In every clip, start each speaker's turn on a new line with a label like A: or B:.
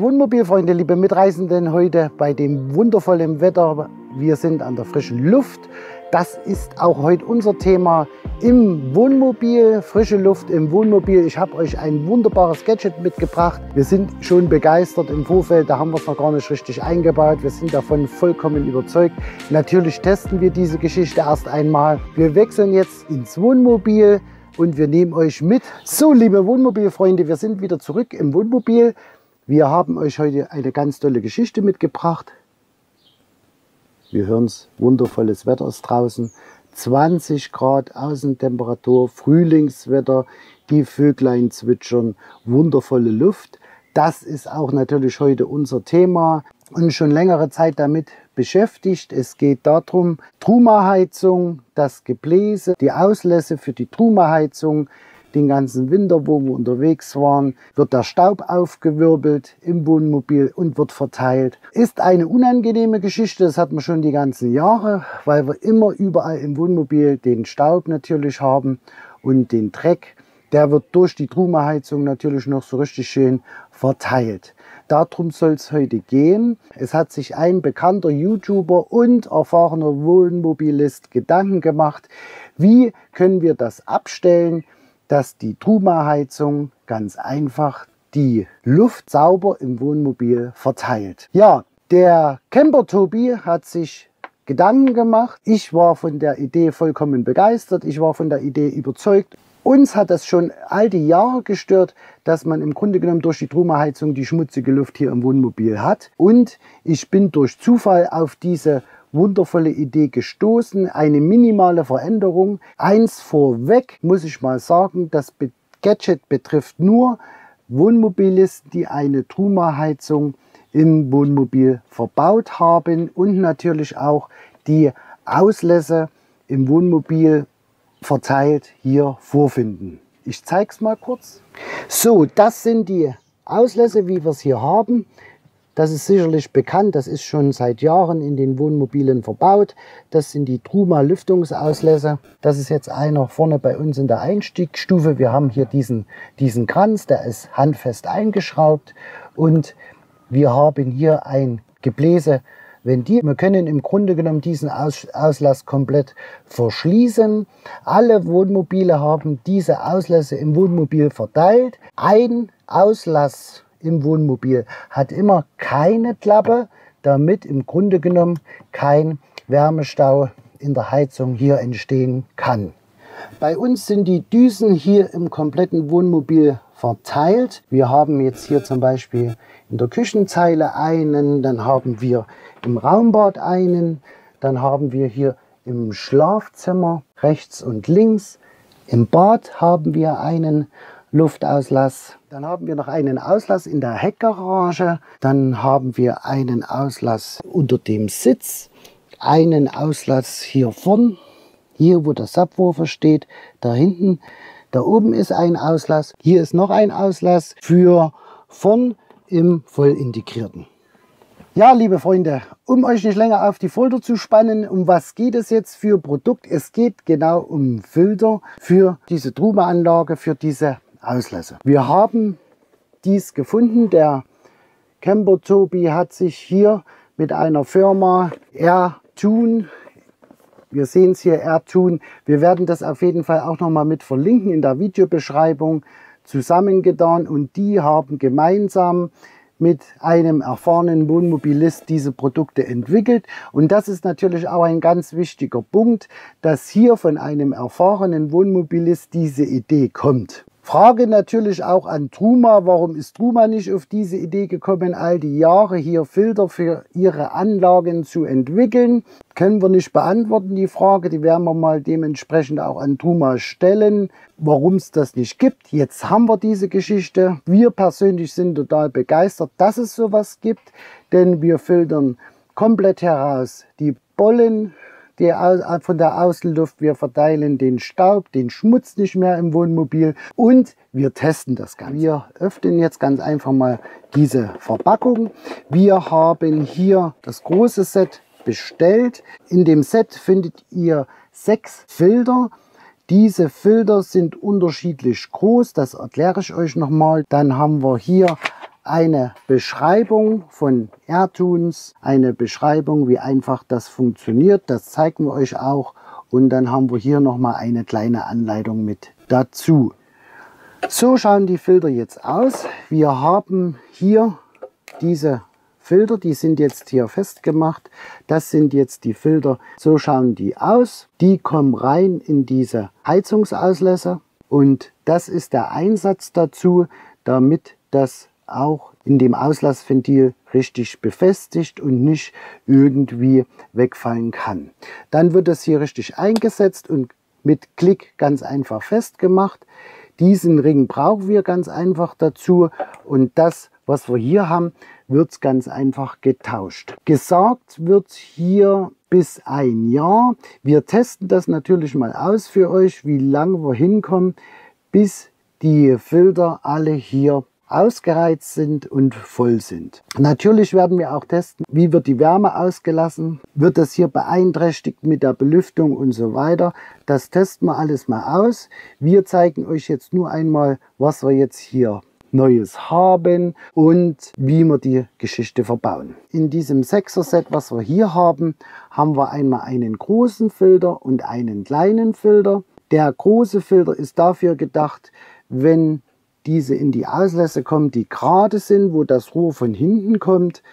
A: liebe Wohnmobilfreunde, liebe Mitreisenden, heute bei dem wundervollen Wetter. Wir sind an der frischen Luft. Das ist auch heute unser Thema im Wohnmobil, frische Luft im Wohnmobil. Ich habe euch ein wunderbares Gadget mitgebracht. Wir sind schon begeistert im Vorfeld, da haben wir es noch gar nicht richtig eingebaut. Wir sind davon vollkommen überzeugt. Natürlich testen wir diese Geschichte erst einmal. Wir wechseln jetzt ins Wohnmobil und wir nehmen euch mit. So, liebe Wohnmobilfreunde, wir sind wieder zurück im Wohnmobil. Wir haben euch heute eine ganz tolle Geschichte mitgebracht. Wir hören es, wundervolles Wetter ist draußen, 20 Grad Außentemperatur, Frühlingswetter, die Vöglein zwitschern, wundervolle Luft. Das ist auch natürlich heute unser Thema und schon längere Zeit damit beschäftigt. Es geht darum, Truma-Heizung, das Gebläse, die Auslässe für die Truma-Heizung. Den ganzen Winter, wo wir unterwegs waren, wird der Staub aufgewirbelt im Wohnmobil und wird verteilt. Ist eine unangenehme Geschichte, das hat man schon die ganzen Jahre, weil wir immer überall im Wohnmobil den Staub natürlich haben und den Dreck. Der wird durch die Truma-Heizung natürlich noch so richtig schön verteilt. Darum soll es heute gehen. Es hat sich ein bekannter YouTuber und erfahrener Wohnmobilist Gedanken gemacht, wie können wir das abstellen, dass die Truma-Heizung ganz einfach die Luft sauber im Wohnmobil verteilt. Ja, der Camper Tobi hat sich Gedanken gemacht. Ich war von der Idee vollkommen begeistert. Ich war von der Idee überzeugt. Uns hat das schon all die Jahre gestört, dass man im Grunde genommen durch die Truma-Heizung die schmutzige Luft hier im Wohnmobil hat. Und ich bin durch Zufall auf diese wundervolle Idee gestoßen, eine minimale Veränderung. Eins vorweg muss ich mal sagen, das Gadget betrifft nur Wohnmobilisten, die eine Truma-Heizung im Wohnmobil verbaut haben und natürlich auch die Auslässe im Wohnmobil verteilt hier vorfinden. Ich zeige es mal kurz. So, das sind die Auslässe, wie wir es hier haben. Das ist sicherlich bekannt, das ist schon seit Jahren in den Wohnmobilen verbaut. Das sind die Truma-Lüftungsauslässe. Das ist jetzt einer vorne bei uns in der Einstiegsstufe. Wir haben hier diesen Kranz, der ist handfest eingeschraubt. Und wir haben hier ein Gebläseventil. Wir können im Grunde genommen diesen Auslass komplett verschließen. Alle Wohnmobile haben diese Auslässe im Wohnmobil verteilt. Ein Auslass im Wohnmobil hat immer keine Klappe, damit im Grunde genommen kein Wärmestau in der Heizung hier entstehen kann. Bei uns sind die Düsen hier im kompletten Wohnmobil verteilt. Wir haben jetzt hier zum Beispiel in der Küchenzeile einen, dann haben wir im Raumbad einen, dann haben wir hier im Schlafzimmer rechts und links. Im Bad haben wir einen Luftauslass. Dann haben wir noch einen Auslass in der Heckgarage. Dann haben wir einen Auslass unter dem Sitz. Einen Auslass hier vorn, hier wo der Subwoofer steht, da hinten. Da oben ist ein Auslass. Hier ist noch ein Auslass für vorn im vollintegrierten. Ja, liebe Freunde, um euch nicht länger auf die Folter zu spannen, um was geht es jetzt für Produkt? Es geht genau um Filter für diese Truma-Anlage, für diese Auslässe. Wir haben dies gefunden. Der Camper Tobi hat sich hier mit einer Firma Airtune, wir sehen es hier, Airtune, wir werden das auf jeden Fall auch noch mal mit verlinken in der Videobeschreibung, zusammengetan und die haben gemeinsam mit einem erfahrenen Wohnmobilist diese Produkte entwickelt. Und das ist natürlich auch ein ganz wichtiger Punkt, dass hier von einem erfahrenen Wohnmobilist diese Idee kommt. Frage natürlich auch an Truma, warum ist Truma nicht auf diese Idee gekommen, all die Jahre hier Filter für ihre Anlagen zu entwickeln? Können wir nicht beantworten, die Frage, die werden wir mal dementsprechend auch an Truma stellen, warum es das nicht gibt. Jetzt haben wir diese Geschichte. Wir persönlich sind total begeistert, dass es sowas gibt, denn wir filtern komplett heraus die Pollen, von der Außenluft, wir verteilen den Staub, den Schmutz nicht mehr im Wohnmobil und wir testen das Ganze. Wir öffnen jetzt ganz einfach mal diese Verpackung. Wir haben hier das große Set bestellt. In dem Set findet ihr 6 Filter. Diese Filter sind unterschiedlich groß, das erkläre ich euch nochmal. Dann haben wir hier eine Beschreibung von Airtunes, eine Beschreibung, wie einfach das funktioniert. Das zeigen wir euch auch. Und dann haben wir hier nochmal eine kleine Anleitung mit dazu. So schauen die Filter jetzt aus. Wir haben hier diese Filter, die sind jetzt hier festgemacht. Das sind jetzt die Filter. So schauen die aus. Die kommen rein in diese Heizungsauslässe. Und das ist der Einsatz dazu, damit das auch in dem Auslassventil richtig befestigt und nicht irgendwie wegfallen kann. Dann wird es hier richtig eingesetzt und mit Klick ganz einfach festgemacht. Diesen Ring brauchen wir ganz einfach dazu und das, was wir hier haben, wird ganz einfach getauscht. Gesagt wird hier bis 1 Jahr. Wir testen das natürlich mal aus für euch, wie lange wir hinkommen, bis die Filter alle hier ausgereizt sind und voll sind. Natürlich werden wir auch testen, wie wird die Wärme ausgelassen, wird das hier beeinträchtigt mit der Belüftung und so weiter. Das testen wir alles mal aus. Wir zeigen euch jetzt nur einmal, was wir jetzt hier Neues haben und wie wir die Geschichte verbauen. In diesem 6er Set, was wir hier haben, haben wir einmal einen großen Filter und einen kleinen Filter. Der große Filter ist dafür gedacht, wenn diese in die Auslässe kommen, die gerade sind, wo das Rohr von hinten kommt,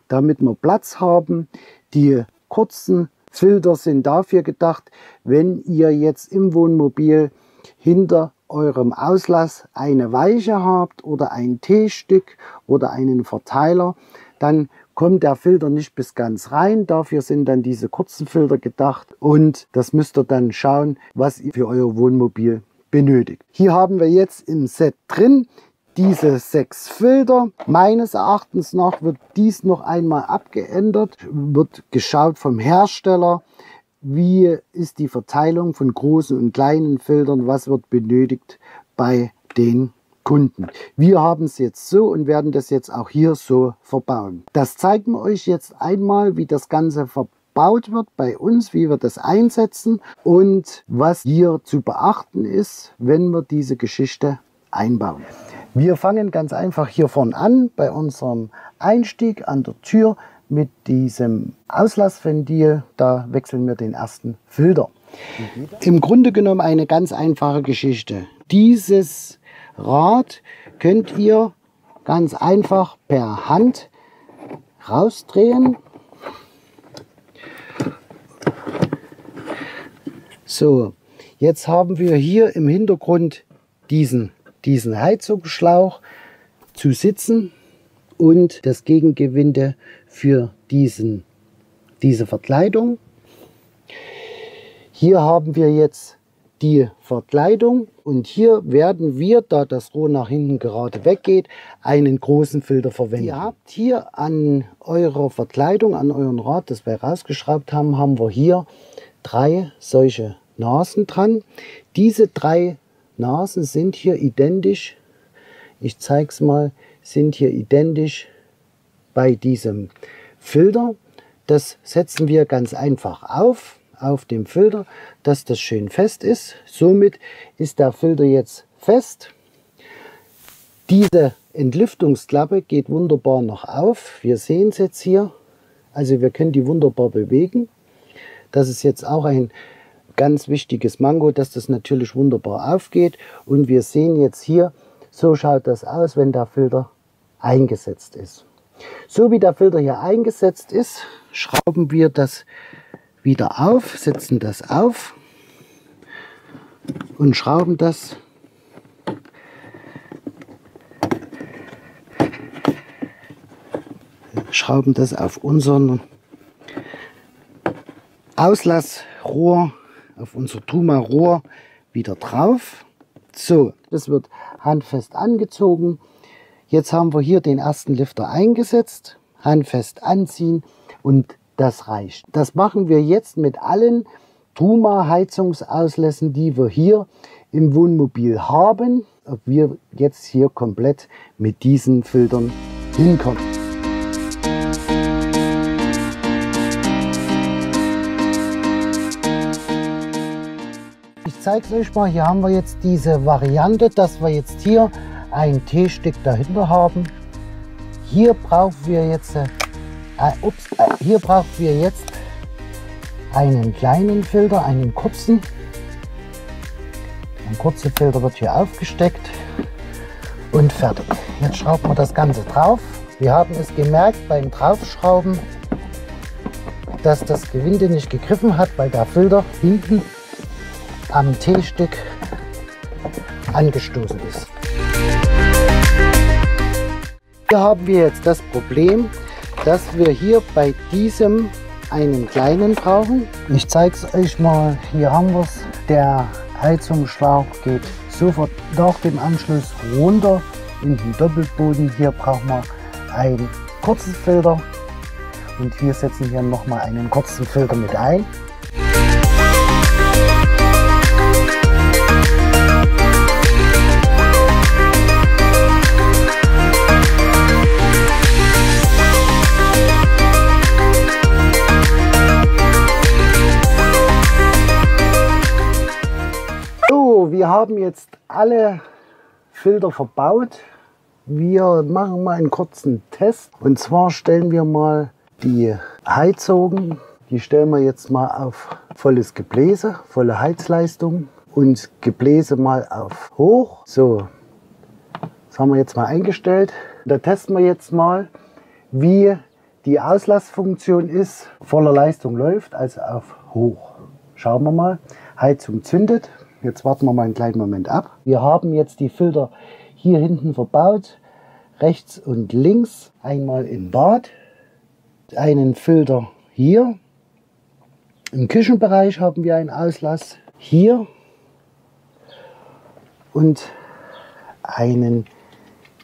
A: damit wir Platz haben. Die kurzen Filter sind dafür gedacht, wenn ihr jetzt im Wohnmobil hinter eurem Auslass eine Weiche habt oder ein T-Stück oder einen Verteiler, dann kommt der Filter nicht bis ganz rein. Dafür sind dann diese kurzen Filter gedacht und das müsst ihr dann schauen, was ihr für euer Wohnmobil benötigt. Hier haben wir jetzt im Set drin diese 6 Filter. Meines Erachtens nach wird dies noch einmal abgeändert, wird geschaut vom Hersteller, wie ist die Verteilung von großen und kleinen Filtern, was wird benötigt bei den Kunden. Wir haben es jetzt so und werden das jetzt auch hier so verbauen. Das zeigen wir euch jetzt einmal, wie das Ganze verbaut wird bei uns, wie wir das einsetzen und was hier zu beachten ist, wenn wir diese Geschichte einbauen. Wir fangen ganz einfach hier vorne an, bei unserem Einstieg an der Tür mit diesem Auslassventil. Da wechseln wir den ersten Filter. Im Grunde genommen eine ganz einfache Geschichte. Dieses Rad könnt ihr ganz einfach per Hand rausdrehen. So, jetzt haben wir hier im Hintergrund diesen Heizungsschlauch zu sitzen und das Gegengewinde für diese Verkleidung. Hier haben wir jetzt die Verkleidung und hier werden wir, da das Rohr nach hinten gerade weggeht, einen großen Filter verwenden. Ihr habt hier an eurer Verkleidung, an euren Rad, das wir rausgeschraubt haben, haben wir hier 3 solche Nasen dran. Diese 3 Nasen sind hier identisch, ich zeige es mal, sind hier identisch bei diesem Filter. Das setzen wir ganz einfach auf dem Filter, dass das schön fest ist. Somit ist der Filter jetzt fest. Diese Entlüftungsklappe geht wunderbar noch auf. Wir sehen es jetzt hier. Also wir können die wunderbar bewegen. Das ist jetzt auch ein ganz wichtiges Manko, dass das natürlich wunderbar aufgeht. Und wir sehen jetzt hier, so schaut das aus, wenn der Filter eingesetzt ist. So wie der Filter hier eingesetzt ist, schrauben wir das wieder auf, setzen das auf und schrauben das auf unseren Auslassrohr, auf unser Truma-Rohr wieder drauf. So, das wird handfest angezogen. Jetzt haben wir hier den ersten Lifter eingesetzt, handfest anziehen und das reicht. Das machen wir jetzt mit allen Truma-Heizungsauslässen, die wir hier im Wohnmobil haben, ob wir jetzt hier komplett mit diesen Filtern hinkommen. Ich zeige es euch mal, hier haben wir jetzt diese Variante, dass wir jetzt hier ein T-Stück dahinter haben. Hier brauchen wir jetzt, einen kleinen Filter, einen kurzen. Ein kurzer Filter wird hier aufgesteckt und fertig. Jetzt schrauben wir das Ganze drauf. Wir haben es gemerkt beim Draufschrauben, dass das Gewinde nicht gegriffen hat, weil der Filter hinten am T-Stück angestoßen ist. Hier haben wir jetzt das Problem, dass wir hier bei diesem einen kleinen brauchen. Ich zeige es euch mal. Hier haben wir es. Der Heizungsschlauch geht sofort nach dem Anschluss runter in den Doppelboden. Hier brauchen wir einen kurzen Filter und wir setzen hier nochmal einen kurzen Filter mit ein. Wir haben jetzt alle Filter verbaut. Wir machen mal einen kurzen Test. Und zwar stellen wir mal die Heizung, die stellen wir jetzt mal auf volles Gebläse, volle Heizleistung und Gebläse mal auf hoch. So, das haben wir jetzt mal eingestellt. Da testen wir jetzt mal, wie die Auslassfunktion ist, voller Leistung läuft, also auf hoch. Schauen wir mal. Heizung zündet. Jetzt warten wir mal einen kleinen Moment ab. Wir haben jetzt die Filter hier hinten verbaut, rechts und links, einmal im Bad, einen Filter hier. Im Küchenbereich haben wir einen Auslass hier und einen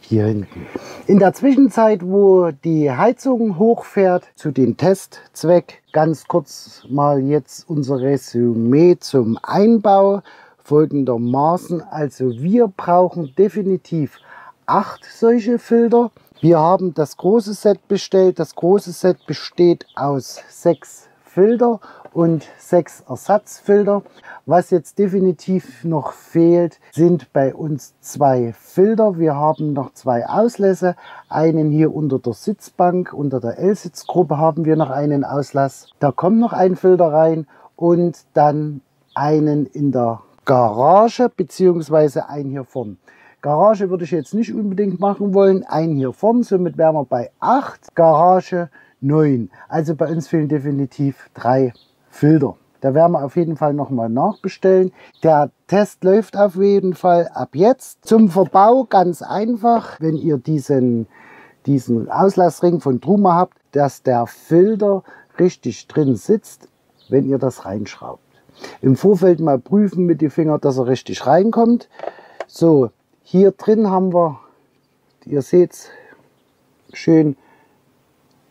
A: hier hinten. In der Zwischenzeit, wo die Heizung hochfährt, zu den Testzweck, ganz kurz mal jetzt unser Resümee zum Einbau. Folgendermaßen, also wir brauchen definitiv 8 solche Filter. Wir haben das große Set bestellt. Das große Set besteht aus 6 Filter und 6 Ersatzfilter. Was jetzt definitiv noch fehlt, sind bei uns 2 Filter. Wir haben noch 2 Auslässe. Einen hier unter der Sitzbank, unter der L-Sitzgruppe haben wir noch einen Auslass. Da kommt noch ein Filter rein und dann einen in der Garage beziehungsweise einen hier vorn. Garage würde ich jetzt nicht unbedingt machen wollen, einen hier vorn, somit wären wir bei 8, Garage 9. Also bei uns fehlen definitiv 3 Filter. Da werden wir auf jeden Fall nochmal nachbestellen. Der Test läuft auf jeden Fall ab jetzt. Zum Verbau ganz einfach, wenn ihr diesen Auslassring von Truma habt, dass der Filter richtig drin sitzt, wenn ihr das reinschraubt. Im Vorfeld mal prüfen mit den Fingern, dass er richtig reinkommt. So, hier drin haben wir, ihr seht es, schön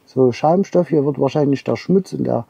A: so Schaumstoff. Hier wird wahrscheinlich der Schmutz und der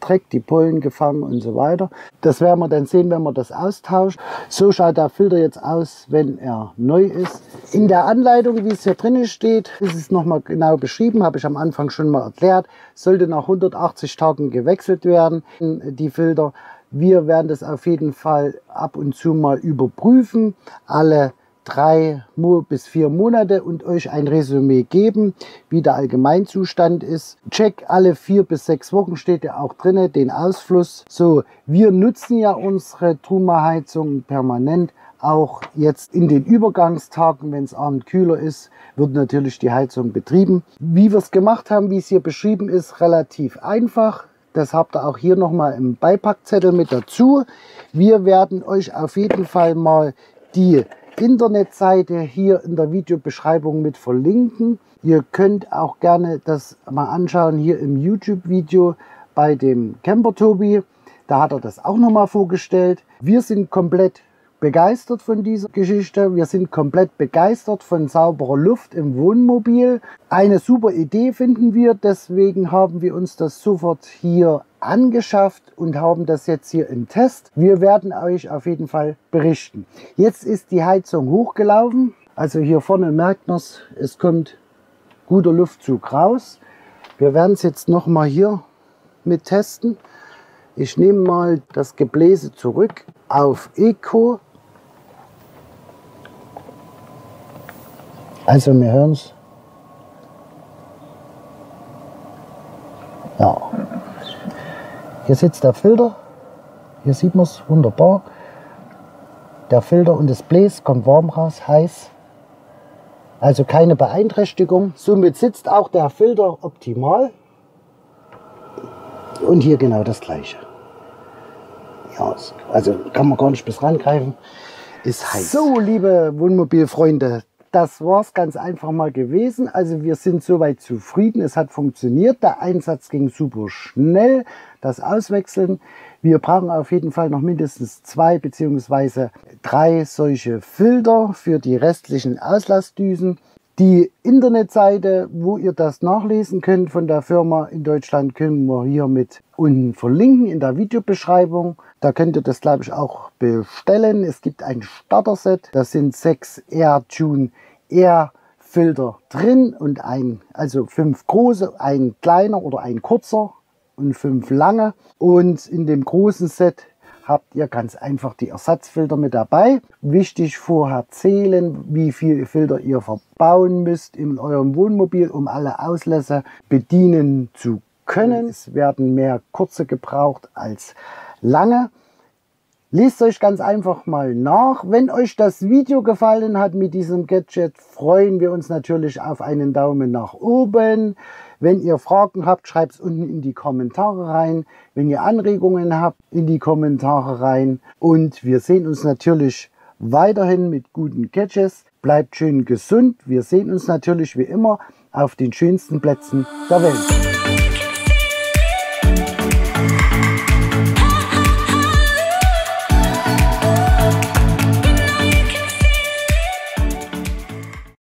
A: Dreck, die Pollen gefangen und so weiter. Das werden wir dann sehen, wenn man das austauscht. So schaut der Filter jetzt aus, wenn er neu ist. In der Anleitung, wie es hier drin steht, ist es nochmal genau beschrieben, habe ich am Anfang schon mal erklärt. Sollte nach 180 Tagen gewechselt werden, die Filter. Wir werden das auf jeden Fall ab und zu mal überprüfen, alle 3 bis 4 Monate und euch ein Resümee geben, wie der Allgemeinzustand ist. Check alle 4 bis 6 Wochen, steht ja auch drin, den Ausfluss. So, wir nutzen ja unsere Truma-Heizung permanent. Auch jetzt in den Übergangstagen, wenn es abends kühler ist, wird natürlich die Heizung betrieben. Wie wir es gemacht haben, wie es hier beschrieben ist, relativ einfach. Das habt ihr auch hier nochmal im Beipackzettel mit dazu. Wir werden euch auf jeden Fall mal die Internetseite hier in der Videobeschreibung mit verlinken. Ihr könnt auch gerne das mal anschauen hier im YouTube-Video bei dem Camper Tobi. Da hat er das auch nochmal vorgestellt. Wir sind komplett begeistert von dieser Geschichte. Wir sind komplett begeistert von sauberer Luft im Wohnmobil. Eine super Idee finden wir, deswegen haben wir uns das sofort hier angeschafft und haben das jetzt hier im Test. Wir werden euch auf jeden Fall berichten. Jetzt ist die Heizung hochgelaufen. Also hier vorne merkt man es kommt guter Luftzug raus. Wir werden es jetzt noch mal hier mit testen. Ich nehme mal das Gebläse zurück auf Eco. Also wir hören es Ja. Hier sitzt der Filter. Hier sieht man es wunderbar. Der Filter und das Bläs kommt warm raus, heiß. Also keine Beeinträchtigung. Somit sitzt auch der Filter optimal. Und hier genau das gleiche. Ja, also kann man gar nicht bis rangreifen. Ist heiß. So, liebe Wohnmobilfreunde, das war es ganz einfach mal gewesen. Also wir sind soweit zufrieden. Es hat funktioniert. Der Einsatz ging super schnell. Das Auswechseln. Wir brauchen auf jeden Fall noch mindestens 2 bzw. 3 solche Filter für die restlichen Auslassdüsen. Die Internetseite, wo ihr das nachlesen könnt von der Firma in Deutschland, können wir hier mit unten verlinken in der Videobeschreibung. Da könnt ihr das, glaube ich, auch bestellen. Es gibt ein Starter-Set. Da sind 6 AirTune Air Filter drin und also 5 große, ein kleiner oder ein kurzer und 5 lange. Und in dem großen Set habt ihr ganz einfach die Ersatzfilter mit dabei. Wichtig vorher zählen, wie viele Filter ihr verbauen müsst in eurem Wohnmobil, um alle Auslässe bedienen zu können. Es werden mehr kurze gebraucht als lange. Lest euch ganz einfach mal nach. Wenn euch das Video gefallen hat mit diesem Gadget, freuen wir uns natürlich auf einen Daumen nach oben. Wenn ihr Fragen habt, schreibt es unten in die Kommentare rein. Wenn ihr Anregungen habt, in die Kommentare rein. Und wir sehen uns natürlich weiterhin mit guten Gadgets. Bleibt schön gesund. Wir sehen uns natürlich wie immer auf den schönsten Plätzen der Welt.